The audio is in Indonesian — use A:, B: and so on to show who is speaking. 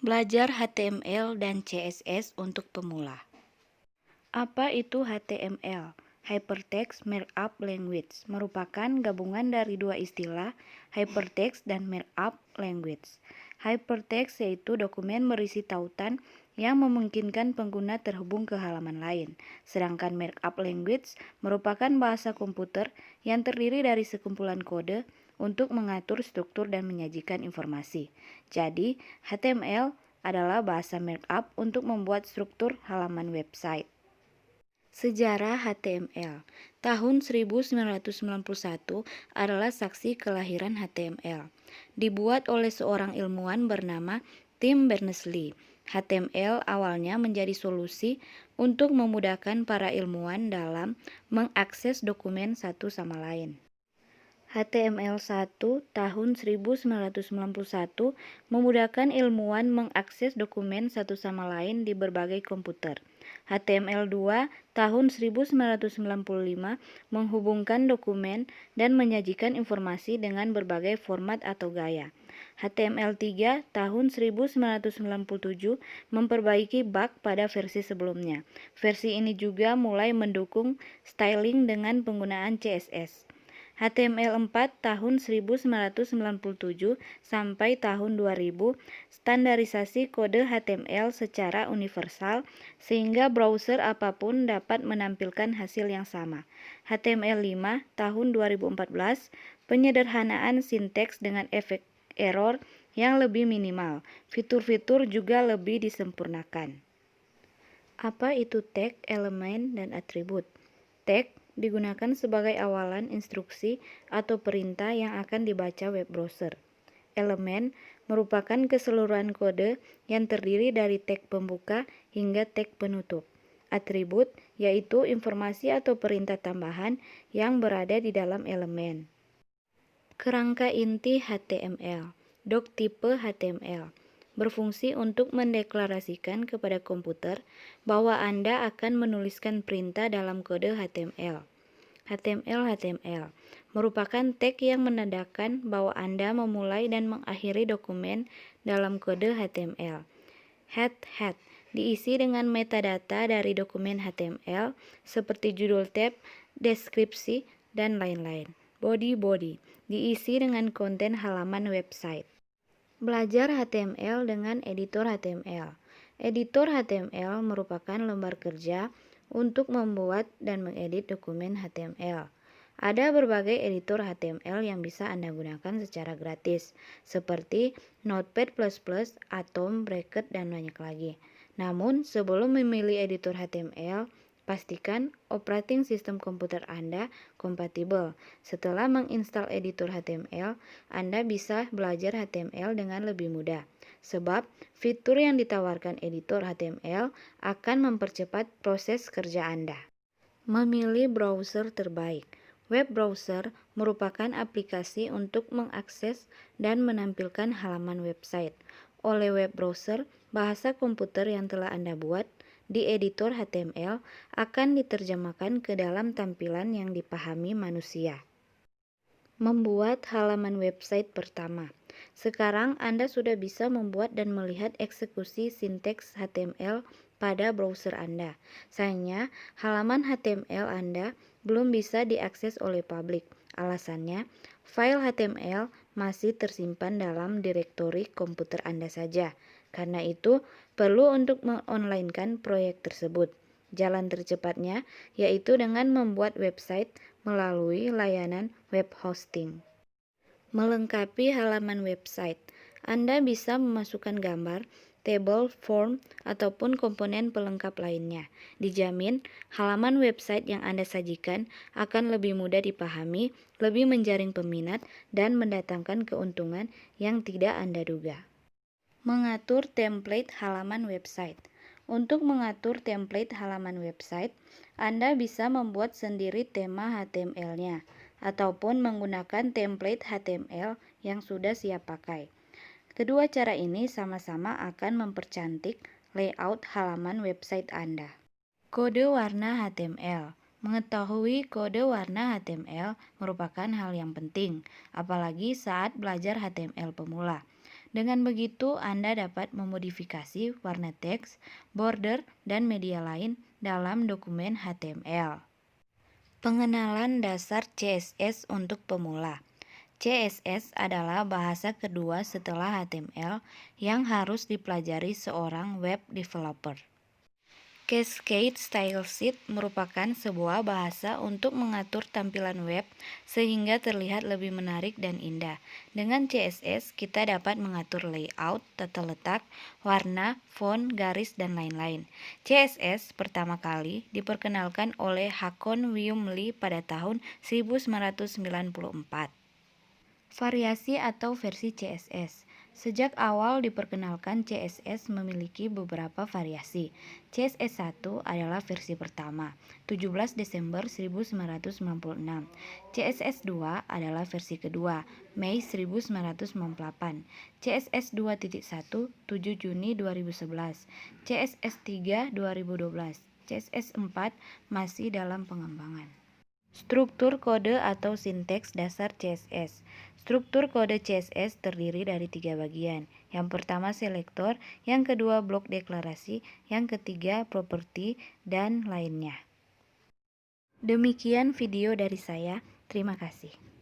A: Belajar HTML dan CSS untuk pemula. Apa itu HTML? Hypertext Markup Language merupakan gabungan dari dua istilah, hypertext dan markup language. Hypertext yaitu dokumen berisi tautan yang memungkinkan pengguna terhubung ke halaman lain, sedangkan markup language merupakan bahasa komputer yang terdiri dari sekumpulan kode untuk mengatur struktur dan menyajikan informasi. Jadi, HTML adalah bahasa markup untuk membuat struktur halaman website. Sejarah HTML. Tahun 1991 adalah saksi kelahiran HTML. Dibuat oleh seorang ilmuwan bernama Tim Berners-Lee. HTML awalnya menjadi solusi untuk memudahkan para ilmuwan dalam mengakses dokumen satu sama lain. HTML1 tahun 1991 memudahkan ilmuwan mengakses dokumen satu sama lain di berbagai komputer. HTML2 tahun 1995 menghubungkan dokumen dan menyajikan informasi dengan berbagai format atau gaya. HTML3 tahun 1997 memperbaiki bug pada versi sebelumnya. Versi ini juga mulai mendukung styling dengan penggunaan CSS. HTML4 tahun 1997 sampai tahun 2000 standarisasi kode HTML secara universal sehingga browser apapun dapat menampilkan hasil yang sama. HTML5 tahun 2014 penyederhanaan sinteks dengan efek error yang lebih minimal. Fitur-fitur juga lebih disempurnakan. Apa itu tag, elemen, dan atribut? Tag digunakan sebagai awalan instruksi atau perintah yang akan dibaca web browser. Elemen merupakan keseluruhan kode yang terdiri dari tag pembuka hingga tag penutup. Atribut yaitu informasi atau perintah tambahan yang berada di dalam elemen. Kerangka inti HTML. Doc tipe HTML berfungsi untuk mendeklarasikan kepada komputer bahwa Anda akan menuliskan perintah dalam kode HTML. HTML merupakan tag yang menandakan bahwa Anda memulai dan mengakhiri dokumen dalam kode HTML. Head diisi dengan metadata dari dokumen HTML seperti judul tab, deskripsi, dan lain-lain. Body diisi dengan konten halaman website. Belajar HTML dengan editor HTML. Editor HTML merupakan lembar kerja untuk membuat dan mengedit dokumen HTML. Ada berbagai editor HTML yang bisa Anda gunakan secara gratis, seperti Notepad++, Atom, Bracket, dan banyak lagi. Namun, sebelum memilih editor HTML, pastikan operating sistem komputer Anda kompatibel. Setelah menginstal editor HTML, Anda bisa belajar HTML dengan lebih mudah. Sebab fitur yang ditawarkan editor HTML akan mempercepat proses kerja Anda. Memilih browser terbaik. Web browser merupakan aplikasi untuk mengakses dan menampilkan halaman website. Oleh web browser, bahasa komputer yang telah Anda buat di editor HTML akan diterjemahkan ke dalam tampilan yang dipahami manusia. Membuat halaman website pertama. Sekarang Anda sudah bisa membuat dan melihat eksekusi sinteks HTML pada browser Anda. Sayangnya, halaman HTML Anda belum bisa diakses oleh publik. Alasannya, file HTML masih tersimpan dalam direktori komputer Anda saja. Karena itu, perlu untuk mengonlinekan proyek tersebut. Jalan tercepatnya yaitu dengan membuat website melalui layanan web hosting. Melengkapi halaman website. Anda bisa memasukkan gambar, tabel, form, ataupun komponen pelengkap lainnya. Dijamin, halaman website yang Anda sajikan akan lebih mudah dipahami, lebih menjaring peminat, dan mendatangkan keuntungan yang tidak Anda duga. Mengatur template halaman website. Untuk mengatur template halaman website, Anda bisa membuat sendiri tema HTML-nya ataupun menggunakan template HTML yang sudah siap pakai. Kedua cara ini sama-sama akan mempercantik layout halaman website Anda. Kode warna HTML. Mengetahui kode warna HTML merupakan hal yang penting, apalagi saat belajar HTML pemula. Dengan begitu, Anda dapat memodifikasi warna teks, border, dan media lain dalam dokumen HTML. Pengenalan dasar CSS untuk pemula. CSS adalah bahasa kedua setelah HTML yang harus dipelajari seorang web developer. Cascade Style Sheet merupakan sebuah bahasa untuk mengatur tampilan web sehingga terlihat lebih menarik dan indah. Dengan CSS, kita dapat mengatur layout, tata letak, warna, font, garis, dan lain-lain. CSS pertama kali diperkenalkan oleh Hakon Wim Lee pada tahun 1994. Variasi atau versi CSS. Sejak awal diperkenalkan, CSS memiliki beberapa variasi. CSS 1 adalah versi pertama, 17 Desember 1996. CSS 2 adalah versi kedua, Mei 1998. CSS 2.1, 7 Juni 2011. CSS 3, 2012. CSS 4 masih dalam pengembangan. Struktur kode atau sinteks dasar CSS. Struktur kode CSS terdiri dari 3 bagian. Yang pertama selektor, yang kedua blok deklarasi, yang ketiga properti, dan lainnya. Demikian video dari saya. Terima kasih.